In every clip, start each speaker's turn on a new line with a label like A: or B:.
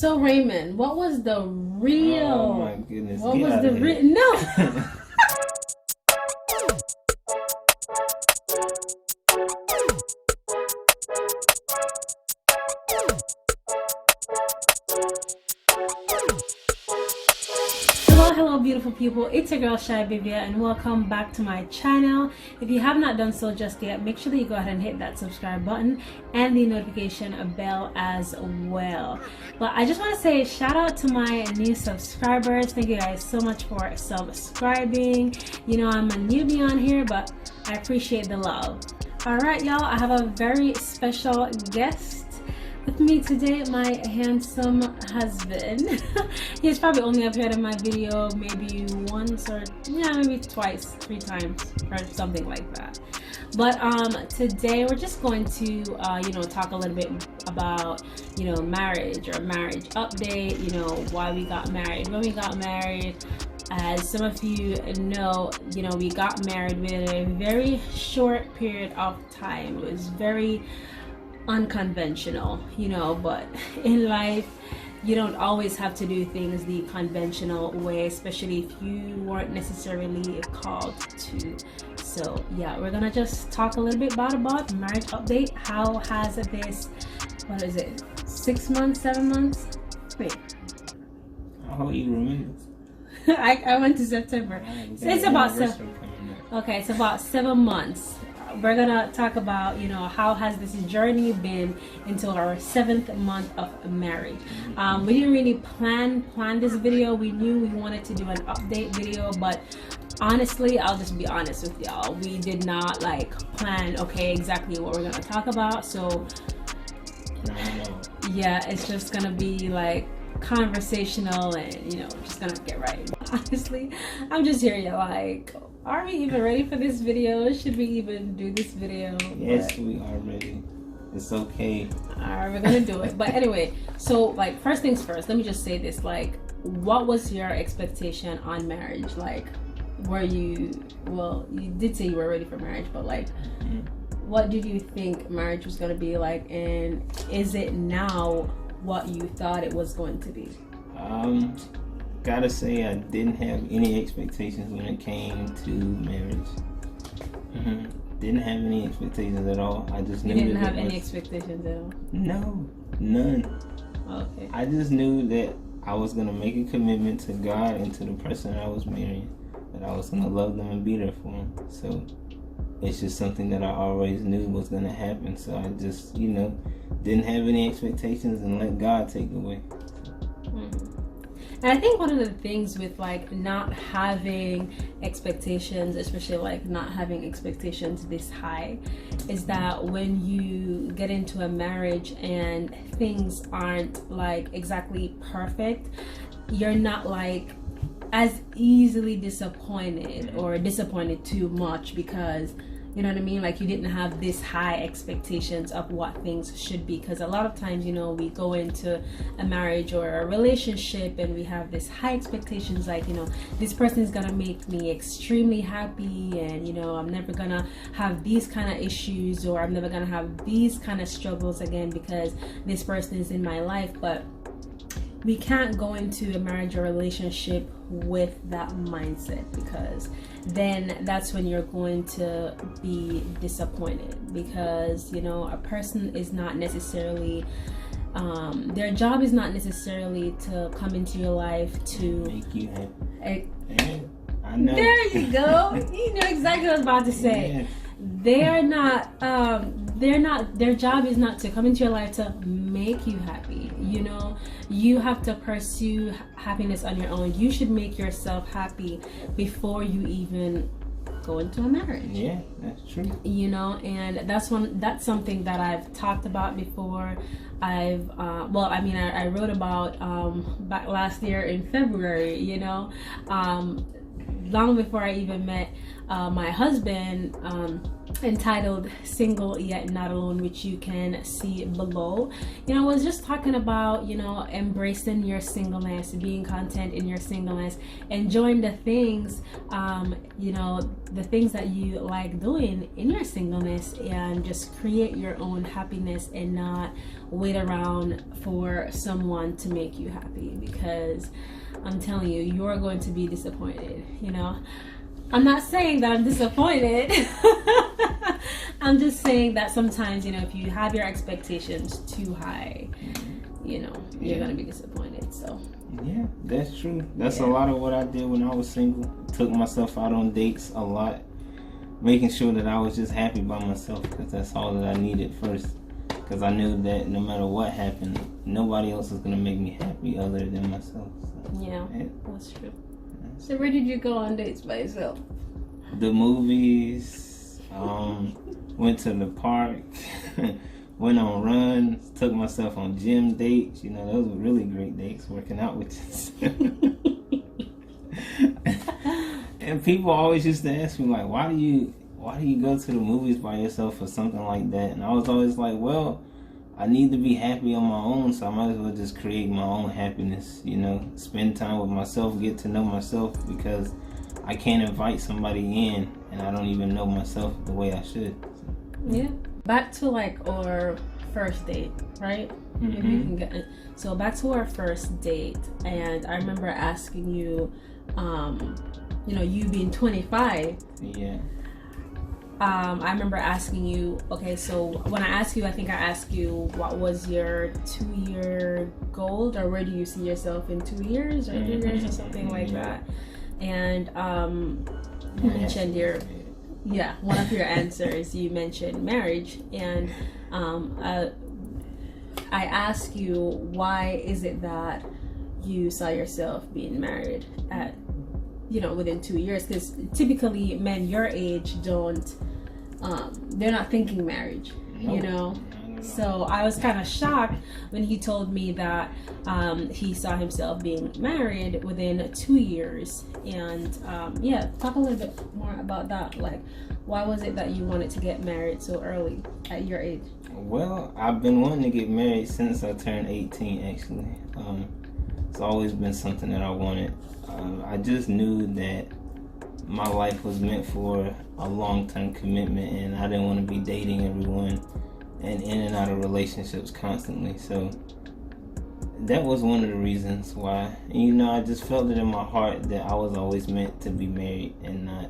A: So Raymond, what was the real?
B: Oh my goodness!
A: What was the real? No. Hello beautiful people, it's your girl Shy-Bivia and welcome back to my channel. If you have not done so just yet, make sure that you go ahead and hit that subscribe button and the notification bell as well. But I just want to say shout out to my new subscribers. Thank you guys so much for subscribing. You know, I'm a newbie on here, but I appreciate the love. Alright y'all, I have a very special guest with me today, my handsome husband. He's probably only appeared in my video maybe once or maybe twice, 3 times or something like that. But today we're just going to talk a little bit about marriage or marriage update, why we got married, when we got married. As some of you know, we got married within a very short period of time. It was very unconventional, but in life you don't always have to do things the conventional way, especially if you weren't necessarily called to. So yeah, we're gonna just talk a little bit about marriage update. How has this, what is it, 6 months, 7 months? Wait,
B: how you remember?
A: I went to September, so it's about 7. Okay, it's about 7 months. We're gonna talk about how has this journey been until our 7th month of marriage. We didn't really plan this video. We knew we wanted to do an update video, but honestly, I'll just be honest with y'all, we did not plan exactly what we're gonna talk about. So yeah, it's just gonna be conversational and just gonna get right. Honestly, I'm just here are we even ready for this video? Should we even do this video?
B: Yes, we are ready. It's okay.
A: Alright, we're gonna do it. But anyway, so first things first, let me just say this. What was your expectation on marriage? Were you, well, you did say you were ready for marriage, but what did you think marriage was gonna be like, and is it now what you thought it was going to be?
B: Gotta say I didn't have any expectations when it came to marriage. Didn't have any expectations at all. I just knew. You didn't have any expectations at all?
A: No,
B: none.
A: Okay.
B: I just knew that I was gonna make a commitment to God and to the person I was marrying, that I was gonna love them and be there for them. So it's just something that I always knew was gonna happen. So I just, didn't have any expectations and let God take it away.
A: And I think one of the things with not having expectations, especially not having expectations this high, is that when you get into a marriage and things aren't exactly perfect, you're not as easily disappointed or disappointed too much, because you know what I mean? You didn't have this high expectations of what things should be. Because a lot of times, we go into a marriage or a relationship and we have this high expectations, this person is gonna make me extremely happy, and I'm never gonna have these kind of issues, or I'm never gonna have these kind of struggles again because this person is in my life. But we can't go into a marriage or relationship with that mindset, because then that's when you're going to be disappointed, because a person is not necessarily their job is not necessarily to come into your life to
B: make you happy. I know.
A: There you go. You know exactly what I was about to say. Yeah. Their job is not to come into your life to make you happy. You have to pursue happiness on your own. You should make yourself happy before you even go into a marriage.
B: Yeah, that's true.
A: And that's something that I've talked about before. I wrote about back last year in February, long before I even met my husband. entitled Single Yet Not Alone, which you can see below. I was just talking about, embracing your singleness, being content in your singleness, enjoying the things, the things that you like doing in your singleness, and just create your own happiness and not wait around for someone to make you happy, because I'm telling you, you're going to be disappointed. I'm not saying that I'm disappointed. I'm just saying that sometimes, if you have your expectations too high, you're going to be disappointed. So
B: yeah, that's true. That's a lot of what I did when I was single. Took myself out on dates a lot, making sure that I was just happy by myself, because that's all that I needed first. Because I knew that no matter what happened, nobody else was going to make me happy other than myself. So,
A: yeah, that's true. So where did you go on dates by yourself?
B: The movies, went to the park, went on runs, took myself on gym dates. Those were really great dates, working out with you. And people always used to ask me, like, why do you go to the movies by yourself or something like that? And I was always like, well, I need to be happy on my own, so I might as well just create my own happiness, spend time with myself, get to know myself, because I can't invite somebody in and I don't even know myself the way I should.
A: Yeah. Back to our first date, right?
B: Mm-hmm.
A: Maybe you can get it. So back to our first date, and I remember asking you, you being 25.
B: Yeah.
A: I remember asking you, okay, so when I asked you, I think I asked you, what was your 2-year goal, or where do you see yourself in 2 years or 3 years or something like that? And you mentioned one of your answers, you mentioned marriage. And I asked you, why is it that you saw yourself being married at, within 2 years? Because typically men your age don't, they're not thinking marriage, So I was kind of shocked when he told me that he saw himself being married within 2 years. And talk a little bit more about that. Like, why was it that you wanted to get married so early at your age?
B: Well, I've been wanting to get married since I turned 18, actually. It's always been something that I wanted. I just knew that my life was meant for a long-term commitment, and I didn't want to be dating everyone and in and out of relationships constantly. So that was one of the reasons why. And, I just felt it in my heart that I was always meant to be married and not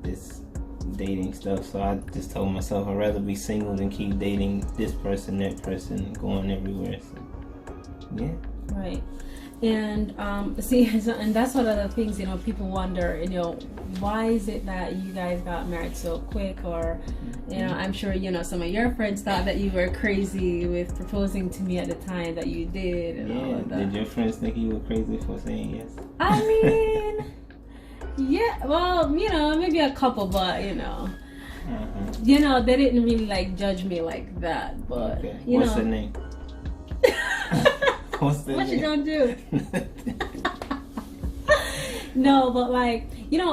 B: this dating stuff. So I just told myself I'd rather be single than keep dating this person, that person, going everywhere. So, yeah. Right.
A: And and that's one of the things, people wonder, why is it that you guys got married so quick? Or, I'm sure, some of your friends thought that you were crazy with proposing to me at the time that you did, and all of that.
B: Did your friends think you were crazy for saying yes?
A: I mean, yeah, well, maybe a couple, but, they didn't really, judge me like that, but,
B: okay. What's her name? What
A: you gonna do? No, but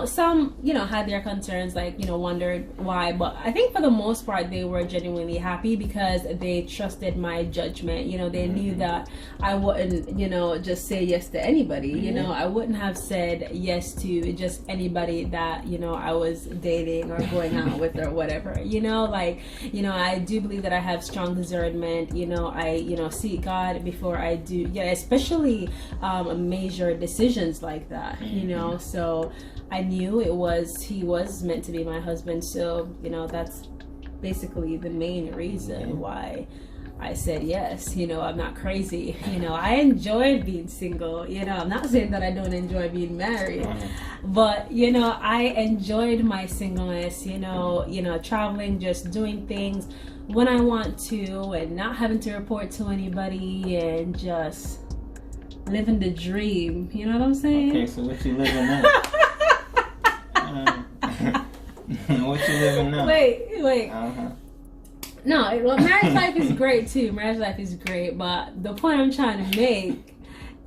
A: some had their concerns, wondered why, but I think for the most part they were genuinely happy because they trusted my judgment. They knew that I wouldn't just say yes to anybody. I wouldn't have said yes to just anybody that I was dating or going out with or whatever. I do believe that I have strong discernment. I seek God before I do, especially major decisions like that. So I knew he was meant to be my husband. So, that's basically the main reason why I said yes. I'm not crazy. I enjoyed being single. I'm not saying that I don't enjoy being married, but, I enjoyed my singleness, traveling, just doing things when I want to and not having to report to anybody and just living the dream. You know what I'm saying?
B: Okay, so what you living now? What you living now?
A: Wait. No, well, marriage life is great too. Marriage life is great, but the point I'm trying to make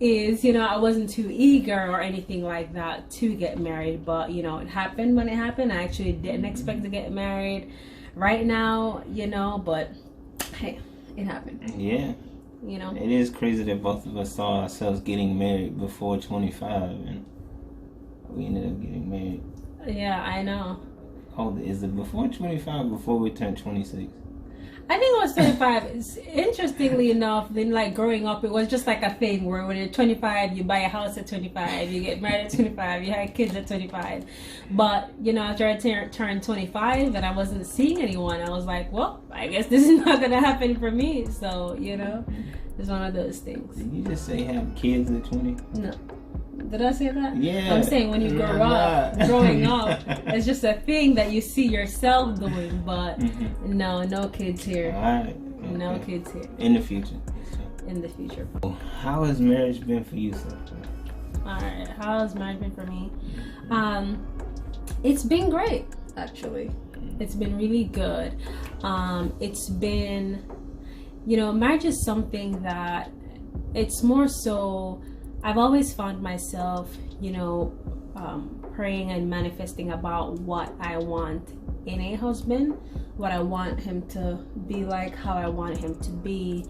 A: is, you know, I wasn't too eager or anything like that to get married, but you know, it happened when it happened. I actually didn't expect to get married right now, you know, but hey, it happened.
B: Yeah.
A: You know,
B: it is crazy that both of us saw ourselves getting married before 25, and we ended up getting married.
A: Yeah, I know.
B: Oh, is it before 25? Before we turned 26?
A: I think it was 25. Interestingly enough, then like growing up, it was just like a thing where when you're 25, you buy a house at 25, you get married at 25, you have kids at 25. But, you know, after I turned 25 and I wasn't seeing anyone, I was like, well, I guess this is not going to happen for me. So, you know, it's one of those things.
B: Did you just say have kids at 20?
A: No. Did I say that?
B: Yeah.
A: I'm saying when you grow up, growing up, it's just a thing that you see yourself doing, but no kids here.
B: All right. Okay.
A: No kids here.
B: In the future.
A: In the future.
B: How has marriage been for you so far?
A: All right. How has marriage been for me? It's been great, actually. It's been really good. It's been, you know, marriage is something that it's more so. I've always found myself, you know, praying and manifesting about what I want in a husband, what I want him to be like, how I want him to be.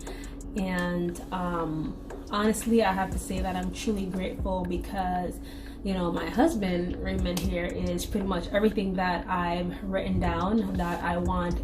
A: And honestly, I have to say that I'm truly grateful because, you know, my husband, Raymond, here is pretty much everything that I've written down that I want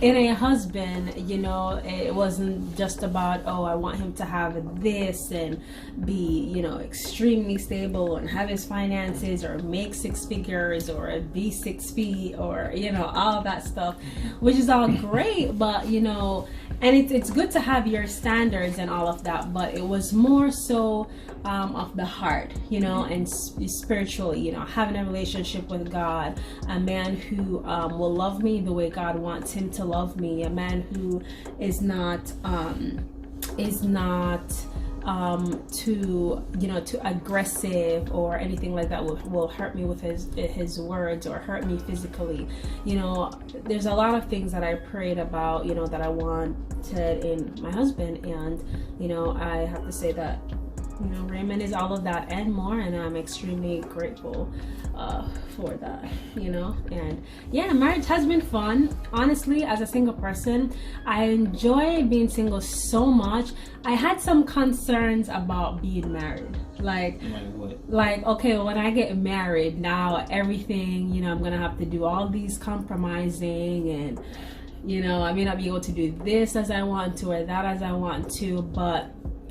A: in a husband. You know, it wasn't just about, oh, I want him to have this and be, you know, extremely stable and have his finances or make 6 figures or be 6 feet or, you know, all that stuff, which is all great. But, you know, and it's good to have your standards and all of that, but it was more so of the heart, you know, and spiritually, you know, having a relationship with God, a man who will love me the way God wants him to love me, a man who is not too, you know, too aggressive or anything like that will hurt me with his words or hurt me physically. You know, there's a lot of things that I prayed about, you know, that I wanted in my husband, and you know, I have to say that, you know, Raymond is all of that and more, and I'm extremely grateful for that, you know. And yeah, marriage has been fun. Honestly, as a single person, I enjoy being single so much. I had some concerns about being married. Like okay, when I get married, now everything, you know, I'm gonna have to do all these compromising, and you know, I may not be able to do this as I want to or that as I want to, but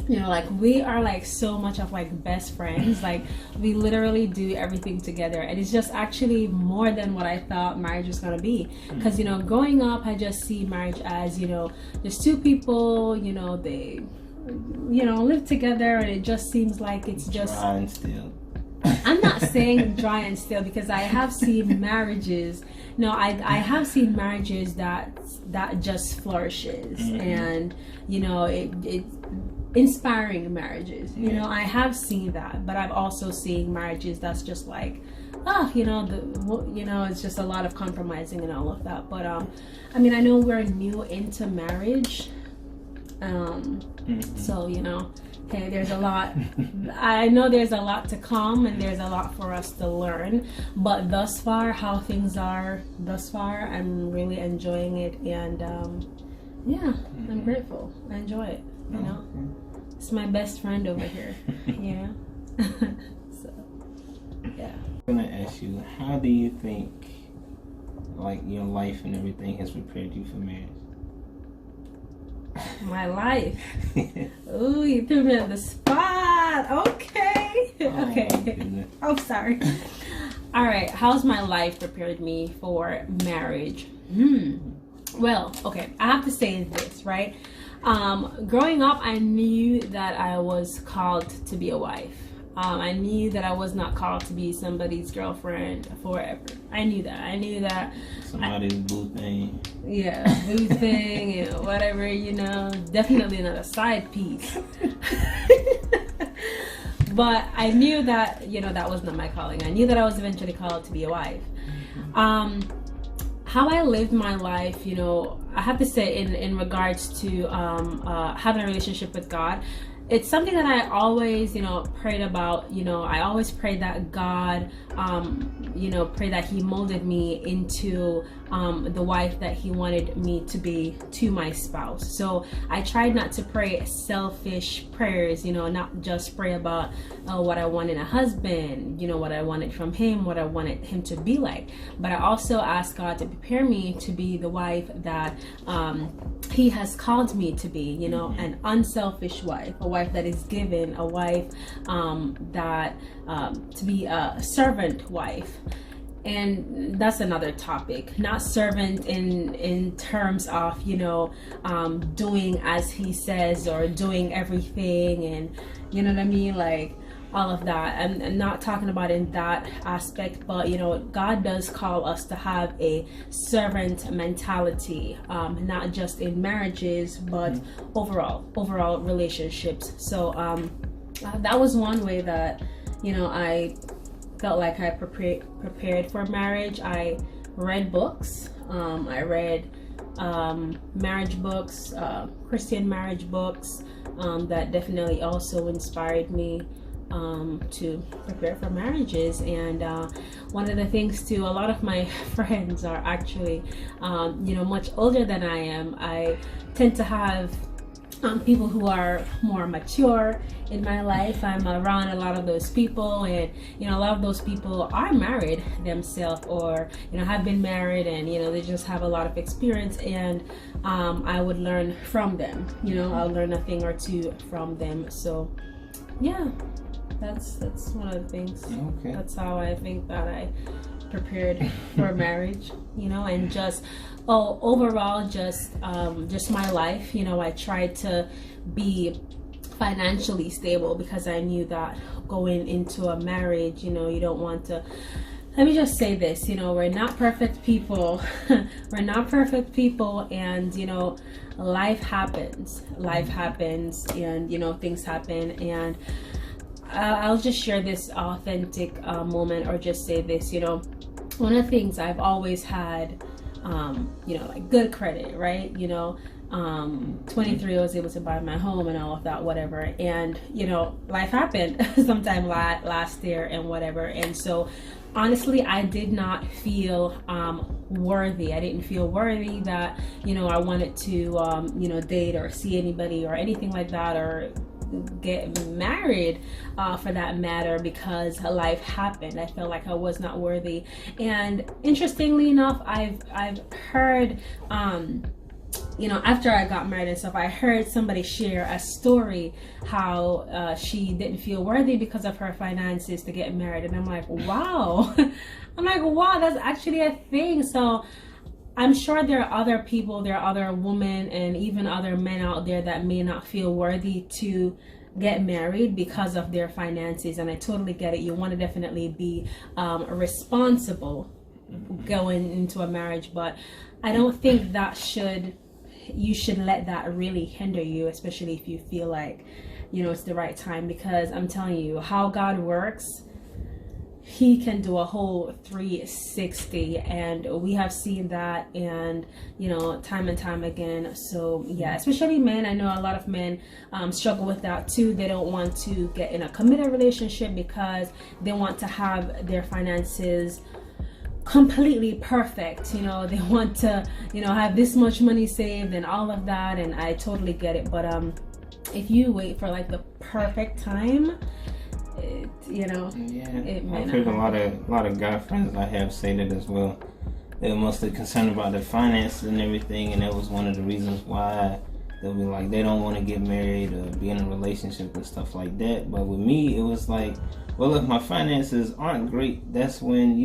A: you know, like we are like so much of like best friends. Like we literally do everything together, and it's just actually more than what I thought marriage was gonna be. Because you know, growing up, I just see marriage as, you know, there's 2 people, you know, they, you know, live together, and it just seems like it's just
B: dry and still.
A: I'm not saying dry and still, because I have seen marriages. No, I have seen marriages that just flourishes, and you know, it inspiring marriages, you know, I have seen that, but I've also seen marriages that's just like, oh, you know, you know, it's just a lot of compromising and all of that. But I mean, I know we're new into marriage, so you know, hey, there's a lot. I know there's a lot to come, and there's a lot for us to learn. But thus far, how things are thus far, I'm really enjoying it, and yeah, I'm grateful. I enjoy it. You know, it's my best friend over here. You know, so yeah.
B: I'm gonna ask you, how do you think, like, your life and everything has prepared you for marriage?
A: My life. Ooh, you threw me on the spot. Okay. Okay. Oh, sorry. All right. How's my life prepared me for marriage? Well, okay. I have to say this, right? Growing up, I knew that I was called to be a wife. I knew that I was not called to be somebody's girlfriend forever. I knew that.
B: Somebody's boo thing.
A: Yeah, boo thing and whatever, you know. Definitely not a side piece. But I knew that, you know, that was not my calling. I knew that I was eventually called to be a wife. How I lived my life, you know, I have to say in regards to having a relationship with God, it's something that I always, prayed about. I always prayed that God, pray that He molded me into the wife that He wanted me to be to my spouse. So I tried not to pray selfish prayers, not just pray about what I want in a husband, what I wanted from him, what I wanted him to be like. But I also asked God to prepare me to be the wife that He has called me to be, an unselfish wife, a wife that is given, a wife that to be a servant wife. And that's another topic. Not servant in terms of doing as He says or doing everything, and you know what I mean, like all of that. And not talking about in that aspect, but God does call us to have a servant mentality, not just in marriages, but overall relationships. So that was one way that I felt like I prepared for marriage. I read books. I read marriage books, Christian marriage books, that definitely also inspired me to prepare for marriages. And one of the things too, a lot of my friends are actually much older than I am. I tend to have people who are more mature in my life. I'm around a lot of those people, and a lot of those people are married themselves, or have been married, and they just have a lot of experience, and I would learn from them. I'll learn a thing or two from them. So yeah, that's one of the things.
B: Okay.
A: That's how I think that I prepared for marriage, and just overall just my life. I tried to be financially stable, because I knew that going into a marriage, you don't want to, let me just say this, we're not perfect people. We're not perfect people, and life happens, and things happen. And I'll just share this authentic moment, or just say this. One of the things I've always had, like good credit, right? 23, I was able to buy my home and all of that, whatever. And, life happened sometime last year and whatever. And so honestly, I did not feel worthy. I didn't feel worthy that, I wanted to, date or see anybody or anything like that, or get married for that matter, because life happened. I felt like I was not worthy. And interestingly enough, I've heard after I got married and stuff, I heard somebody share a story how she didn't feel worthy because of her finances to get married. And I'm like, wow. That's actually a thing. So I'm sure there are other people, there are other women, and even other men out there that may not feel worthy to get married because of their finances. And I totally get it. You want to definitely be responsible going into a marriage, but I don't think you should let that really hinder you, especially if you feel like it's the right time. Because I'm telling you, how God works, He can do a whole 360, and we have seen that, and time and time again. So yeah, especially men. I know a lot of men struggle with that too. They don't want to get in a committed relationship because they want to have their finances completely perfect. They want to have this much money saved and all of that, and I totally get it. But if you wait for like the perfect time,
B: I've heard a lot of guy friends I have say that as well. They were mostly concerned about their finances and everything, and that was one of the reasons why they'll be like, they don't want to get married or be in a relationship and stuff like that. But with me, it was like, well, if my finances aren't great, that's when,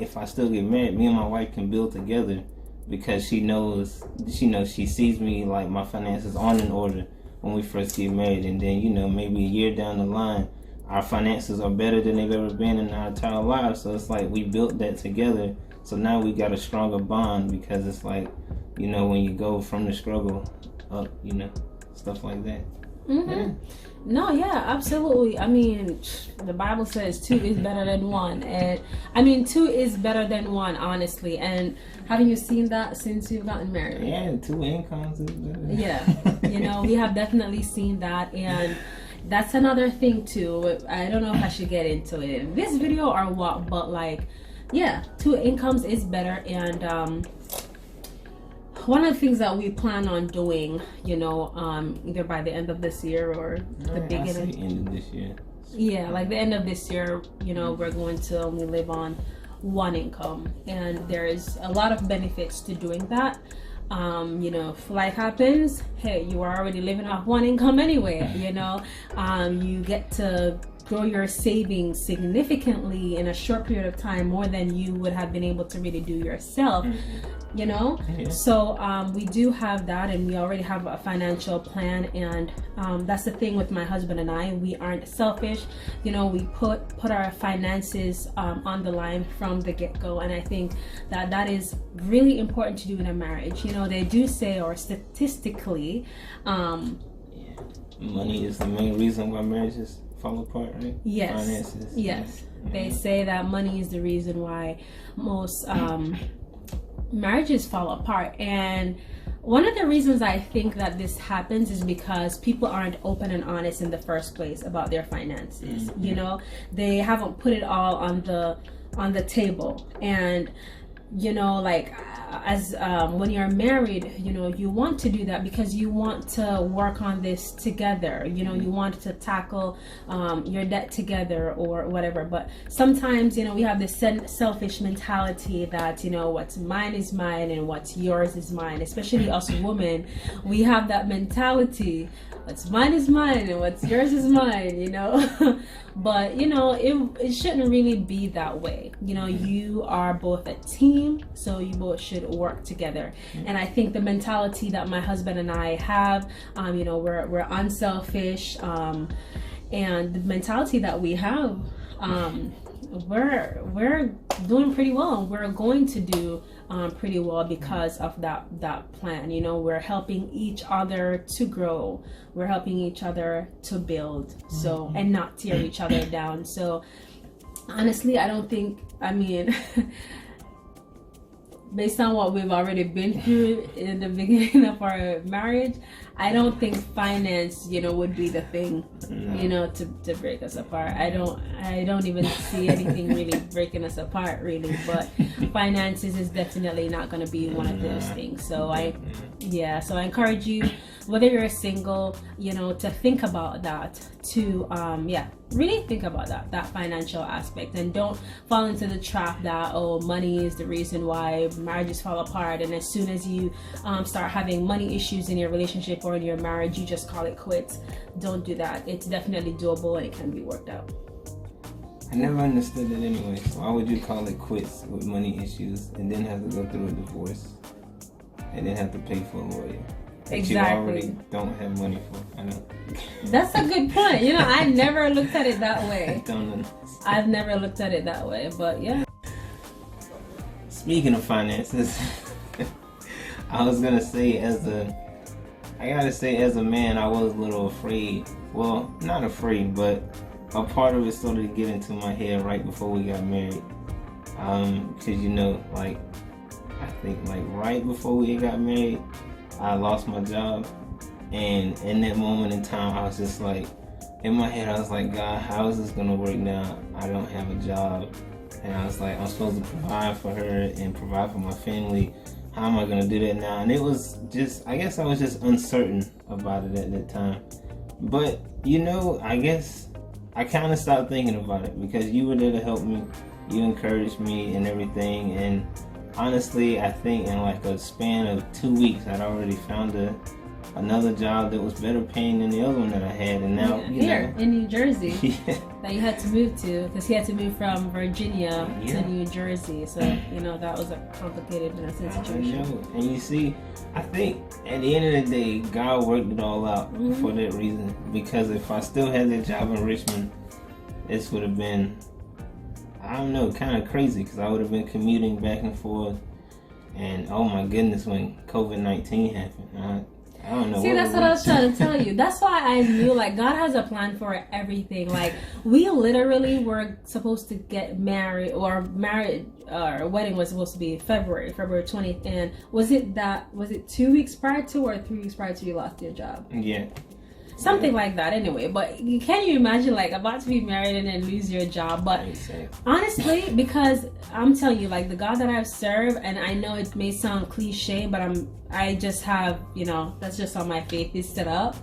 B: if I still get married, me and my wife can build together, because she knows, she sees me like my finances aren't in order when we first get married. And then, maybe a year down the line, our finances are better than they've ever been in our entire lives. So it's like we built that together. So now we got a stronger bond, because it's like, when you go from the struggle up, stuff like that.
A: Mm-hmm. No, yeah, absolutely. I mean, the Bible says two is better than one, and I mean, two is better than one, honestly. And haven't you seen that since you've gotten married?
B: Yeah, two incomes is better.
A: Yeah, we have definitely seen that, and that's another thing too. I don't know if I should get into it in this video or what, but like, yeah, two incomes is better, and one of the things that we plan on doing, either by the end of this year or the beginning.
B: End of this year.
A: Yeah, like the end of this year, we're going to only live on one income, and there's a lot of benefits to doing that. If life happens, hey, you are already living off one income anyway. You get to grow your savings significantly in a short period of time, more than you would have been able to really do yourself. So we do have that, and we already have a financial plan, and that's the thing with my husband and I. We aren't selfish. We put our finances on the line from the get-go, and I think that is really important to do in a marriage. They do say, or statistically,
B: money is the main reason why marriages fall apart, right?
A: Yes.
B: Finances.
A: Yes. They say that money is the reason why most marriages fall apart, and one of the reasons I think that this happens is because people aren't open and honest in the first place about their finances.
B: Mm-hmm.
A: They haven't put it all on the table, and as when you're married, you want to do that because you want to work on this together. You want to tackle your debt together or whatever. But sometimes, we have this selfish mentality that, what's mine is mine and what's yours is mine. Especially us women, we have that mentality. What's mine is mine and what's yours is mine, But, it shouldn't really be that way. You are both a team, so you both should work together. And I think the mentality that my husband and I have, we're unselfish, and the mentality that we have, we're doing pretty well. We're going to do pretty well because of that plan. We're helping each other to grow. We're helping each other to build. So, and not tear each other down. So honestly, based on what we've already been through in the beginning of our marriage, I don't think finance, would be the thing, to break us apart. I don't even see anything really breaking us apart, really. But finances is definitely not going to be one of those things. So I encourage you, whether you're single, to think about that, to really think about that financial aspect, and don't fall into the trap that, money is the reason why marriages fall apart, and as soon as you start having money issues in your relationship or in your marriage, you just call it quits. Don't do that. It's definitely doable, and it can be worked out.
B: I never understood it anyway. Why would you call it quits with money issues and then have to go through a divorce and then have to pay for a lawyer that
A: Exactly.
B: you already don't have money for? I know.
A: That's a good point. I never looked at it that way.
B: I don't understand.
A: I've never looked at it that way, but yeah.
B: Speaking of finances, I was gonna say as a man, I was a little afraid. Well, not afraid, but a part of it started to get into my head right before we got married. Because I think right before we got married, I lost my job, and in that moment in time, I was just like, in my head, I was like, God, how is this gonna work now? I don't have a job, and I was like, I'm supposed to provide for her and provide for my family. How am I gonna do that now? And it was just, I guess I was just uncertain about it at that time. But I guess I kind of stopped thinking about it because you were there to help me. You encouraged me and everything, and honestly, I think in a span of 2 weeks, I'd already found another job that was better paying than the other one that I had, and now
A: here in New Jersey,
B: yeah.
A: that you had to move to, because he had to move from Virginia to New Jersey. So that was a complicated situation.
B: And you see, I think at the end of the day, God worked it all out for that reason. Because if I still had that job in Richmond, this would have been, I don't know, kind of crazy, because I would have been commuting back and forth. And oh my goodness, when COVID-19 happened, I don't know.
A: See, that's what I was trying to tell you. That's why I knew, like, God has a plan for everything. Like, we literally were supposed to get married, or our wedding was supposed to be February 20th. And was it 2 weeks prior to, or 3 weeks prior to you lost your job?
B: Yeah.
A: Something like that, anyway. But can you imagine, like, about to be married and then lose your job? But honestly, because I'm telling you, like, the God that I've served, and I know it may sound cliche, but I just have, you know, that's just how my faith is set up.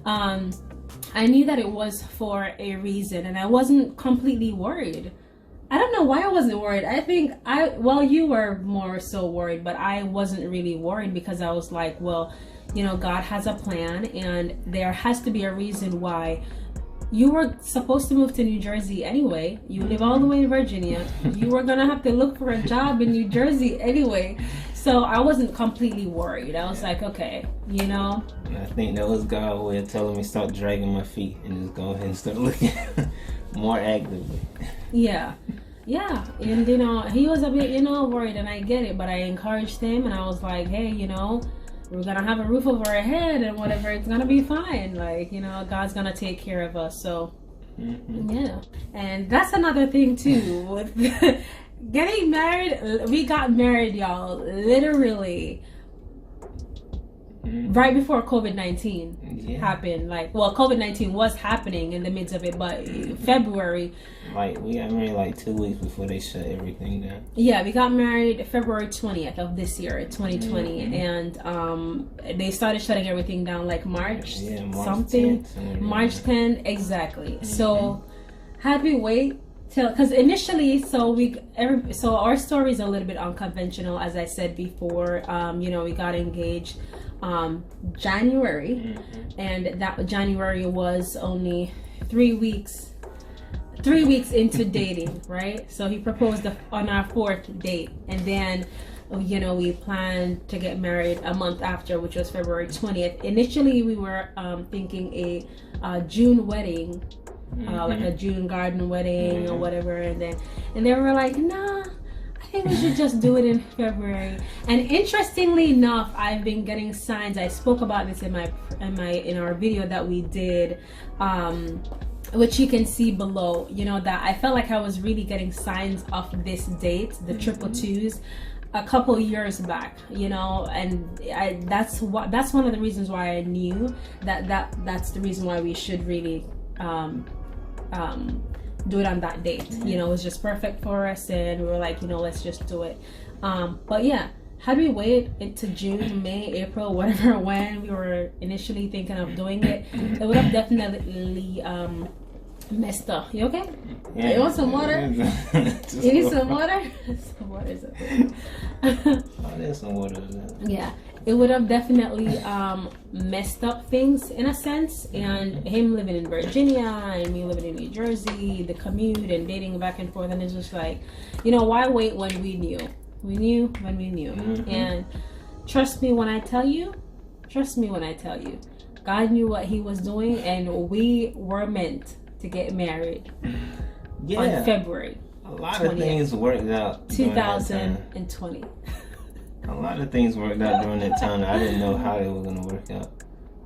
A: I knew that it was for a reason, and I wasn't completely worried. I don't know why I wasn't worried. I think you were more so worried, but I wasn't really worried, because I was like, well, you know, God has a plan, and there has to be a reason why. You were supposed to move to New Jersey anyway. You live all the way in Virginia. You were gonna have to look for a job in New Jersey anyway. So I wasn't completely worried. I was like, okay, you know.
B: And I think that was God's way of telling me start dragging my feet and just go ahead and start looking more actively.
A: Yeah. And, you know, he was a bit, you know, worried, and I get it, but I encouraged him, and I was like, hey, you know, we're gonna have a roof over our head and whatever, it's gonna be fine. Like, you know, God's gonna take care of us. So yeah. And that's another thing too with getting married. We got married, y'all, literally right before COVID-19 happened. Like, well, COVID-19 was happening in the midst of it, but February,
B: like, we got married like 2 weeks before they shut everything down. Yeah,
A: we got married February 20th of this year, 2020, and they started shutting everything down like March 10th, exactly. So had we wait till, because initially, so our story is a little bit unconventional, as I said before. You know, we got engaged January, and that January was only 3 weeks into dating, right? So he proposed on our 4th date, and then, you know, we planned to get married a month after, which was February 20th. Initially, we were thinking a June wedding, like a June garden wedding or whatever, and they were like, nah, I think we should just do it in February. And interestingly enough, I've been getting signs. I spoke about this in our video that we did, which you can see below, you know, that I felt like I was really getting signs of this date, the 222s, a couple years back, you know, and that's one of the reasons why I knew that's the reason why we should really do it on that date. You know, it was just perfect for us, and we were like, you know, let's just do it. But yeah, had we waited into June, May, April, whatever, when we were initially thinking of doing it, it would have definitely messed up. You okay? Yeah. You want some water? You need some water? Some water is okay.
B: There's some water.
A: Yeah, it would have definitely messed up things in a sense. And him living in Virginia and me living in New Jersey, the commute and dating back and forth, and it's just like, you know, why wait when we knew? We knew when we knew. And trust me when I tell you, God knew what he was doing, and we were meant to get married on February.
B: A lot of things worked out.
A: 2020.
B: A lot of things worked out during that time. I didn't know how it was going to work out.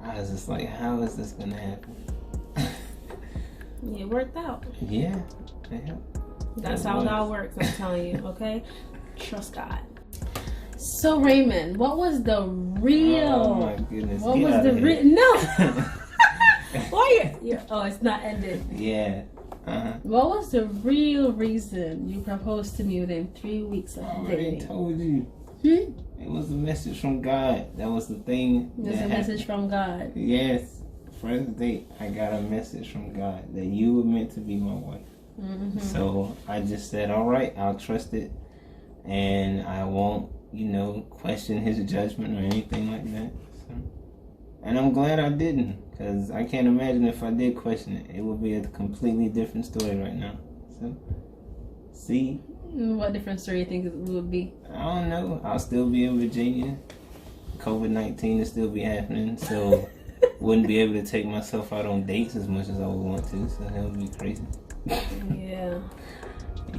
B: I was just like, how is this going to happen?
A: It worked out.
B: Yeah.
A: That's how God works, I'm telling you, okay? Trust God. So Raymond, what was the real?
B: Oh my goodness!
A: What was the real? No. Why oh, it's not ended.
B: Yeah.
A: What was the real reason you proposed to me within 3 weeks of dating?
B: I told you. It was a message from God. That was the thing.
A: It was a message from God.
B: Yes. First date, I got a message from God that you were meant to be my wife. So I just said, all right, I'll trust it, and I won't, you know, question his judgment or anything like that. So, and I'm glad I didn't, because I can't imagine if I did question it, it would be a completely different story right now. So, see?
A: What different story you think it would be?
B: I don't know. I'll still be in Virginia. COVID-19 will still be happening, so wouldn't be able to take myself out on dates as much as I would want to, so that would be crazy.
A: Yeah.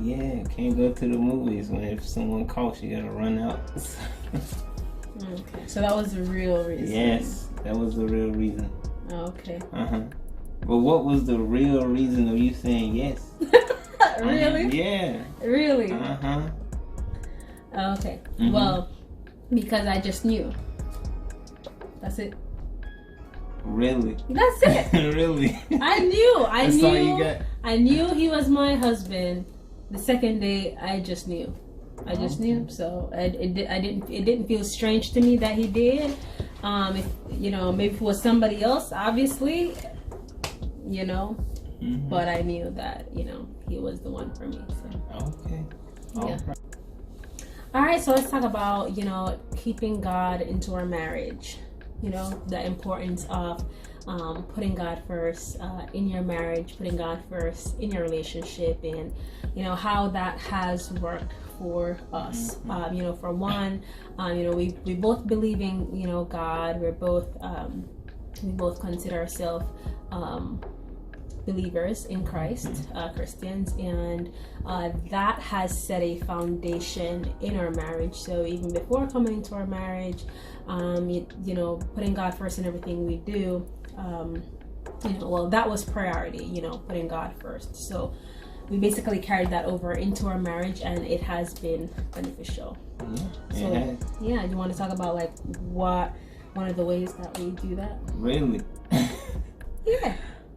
B: Yeah, can't go to the movies when if someone coughs, you gotta run out.
A: Okay, so that was the real reason.
B: Yes, That was the real reason.
A: Okay.
B: But what was the real reason of you saying yes?
A: Really?
B: Yeah.
A: Really? Okay. Well, because I just knew. That's it.
B: Really?
A: That's it.
B: Really?
A: I knew.
B: That's all you got?
A: I knew he was my husband. The second day, I just knew. I just knew. So it didn't feel strange to me that he did. If maybe if it was somebody else, obviously, but I knew that he was the one for me. So.
B: Okay.
A: Yeah. All right. So let's talk about keeping God into our marriage. The importance of putting God first in your marriage, putting God first in your relationship, and how that has worked for us. For one, we both believe in God. We both consider ourselves believers in Christ, Christians, and that has set a foundation in our marriage. So even before coming into our marriage, putting God first in everything we do, that was priority, putting God first. So we basically carried that over into our marriage, and it has been beneficial. So yeah, you want to talk about like what one of the ways that we do that?
B: Really?
A: Yeah.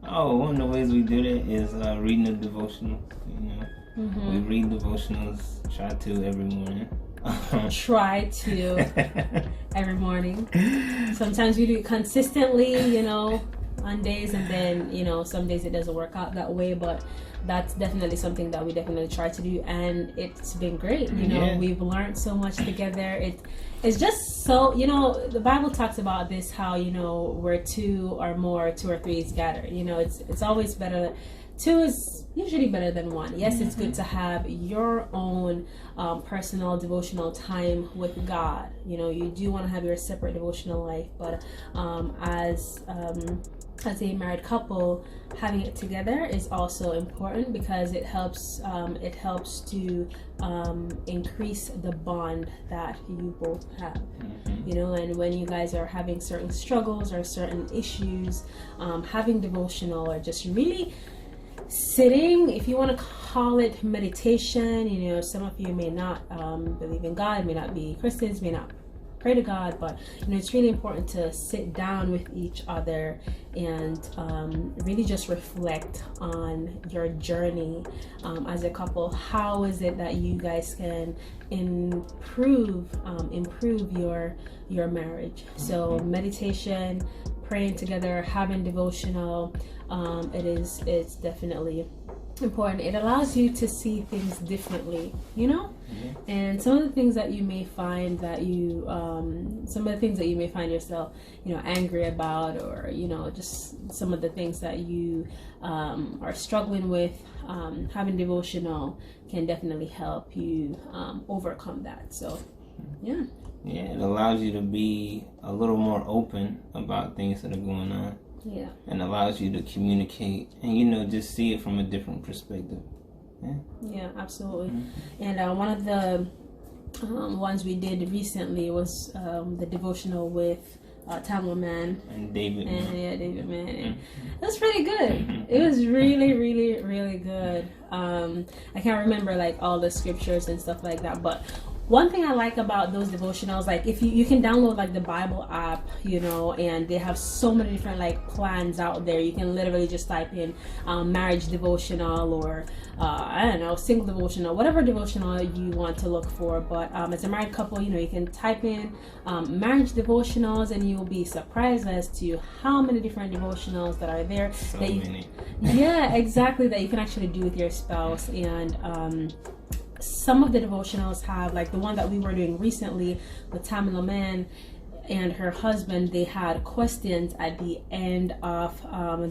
B: Oh, one of the ways we do that is reading the devotional. We read devotionals. Try to every morning.
A: Try to every morning. Sometimes we do it consistently, on days, and then some days it doesn't work out that way. But that's definitely something that we definitely try to do, and it's been great. We've learned so much together. It's just so the Bible talks about this, how where two or more, two or three is gathered. It's always better. Two is usually better than one. Yes, it's good to have your own personal devotional time with God. You do want to have your separate devotional life, but as a married couple, having it together is also important because it helps to increase the bond that you both have. And when you guys are having certain struggles or certain issues, having devotional or just really sitting, if you want to call it meditation, some of you may not believe in God, may not be Christians, may not pray to God, but it's really important to sit down with each other and really just reflect on your journey as a couple. How is it that you guys can improve your marriage? So meditation, praying together, having devotional, it's definitely important. It allows you to see things differently, and some of the things that you may find yourself angry about, or just some of the things that you are struggling with, having devotional can definitely help you overcome that. So it allows you to be a little more open about things that are going on. Yeah.
B: And allows you to communicate and just see it from a different perspective.
A: Yeah, absolutely. And one of the ones we did recently was the devotional with Tamla Man
B: and David.
A: David Man. And it was pretty good. It was really, really, really good. I can't remember like all the scriptures and stuff like that, but one thing I like about those devotionals, like if you can download like the Bible app, and they have so many different like plans out there. You can literally just type in marriage devotional or single devotional, whatever devotional you want to look for. But as a married couple, you can type in marriage devotionals, and you'll be surprised as to how many different devotionals that are there.
B: So many.
A: Yeah, exactly, that you can actually do with your spouse. And some of the devotionals have, like the one that we were doing recently with Tamla Man and her husband, they had questions at the end of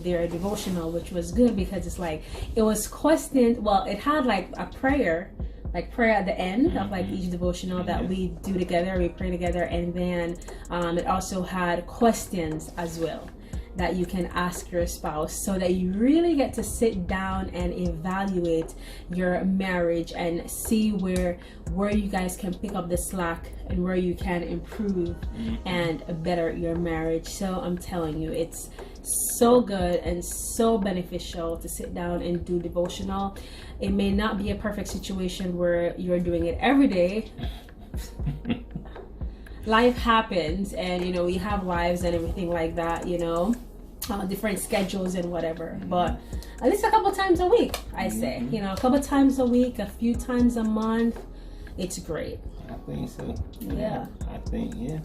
A: their devotional, which was good because it's like, it was questions, it had like a prayer at the end of like each devotional that we do together, we pray together, and then it also had questions as well. that you can ask your spouse, so that you really get to sit down and evaluate your marriage and see where you guys can pick up the slack and where you can improve and better your marriage. So I'm telling you, it's so good and so beneficial to sit down and do devotional. It may not be a perfect situation where you're doing it every day. Life happens, and you know, we have lives and everything like that, you know, different schedules and whatever, but at least a couple times a week, I say, you know, a couple times a week, a few times a month, it's great.
B: I think so.
A: Yeah.
B: I think, yeah.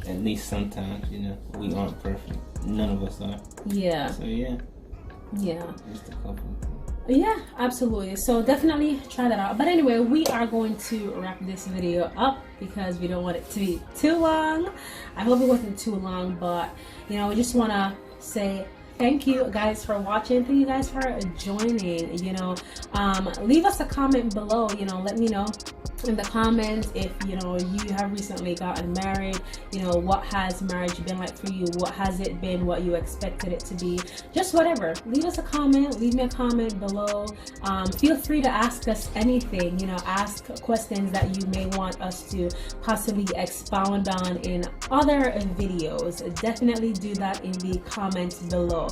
B: At least sometimes, you know, we aren't perfect. None of us are.
A: Yeah.
B: So yeah.
A: Yeah.
B: Just a couple.
A: Yeah, absolutely. So definitely try that out. But anyway, we are going to wrap this video up because we don't want it to be too long. I hope it wasn't too long, but you know, we just want to say thank you guys for watching. Thank you guys for joining. You know, leave us a comment below. You know, let me know in the comments if you know you have recently gotten married. You know, what has marriage been like for you? What has it been? What you expected it to be? Just whatever. Leave us a comment. Leave me a comment below. Feel free to ask us anything. You know, ask questions that you may want us to possibly expound on in other videos. Definitely do that in the comments below.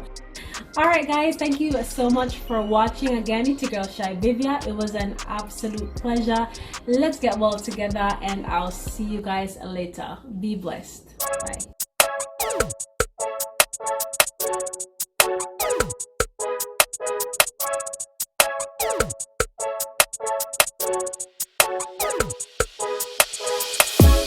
A: Alright guys, thank you so much for watching. Again, it's your girl Shy-Bivia. It was an absolute pleasure. Let's get well together, and I'll see you guys later. Be blessed. Bye.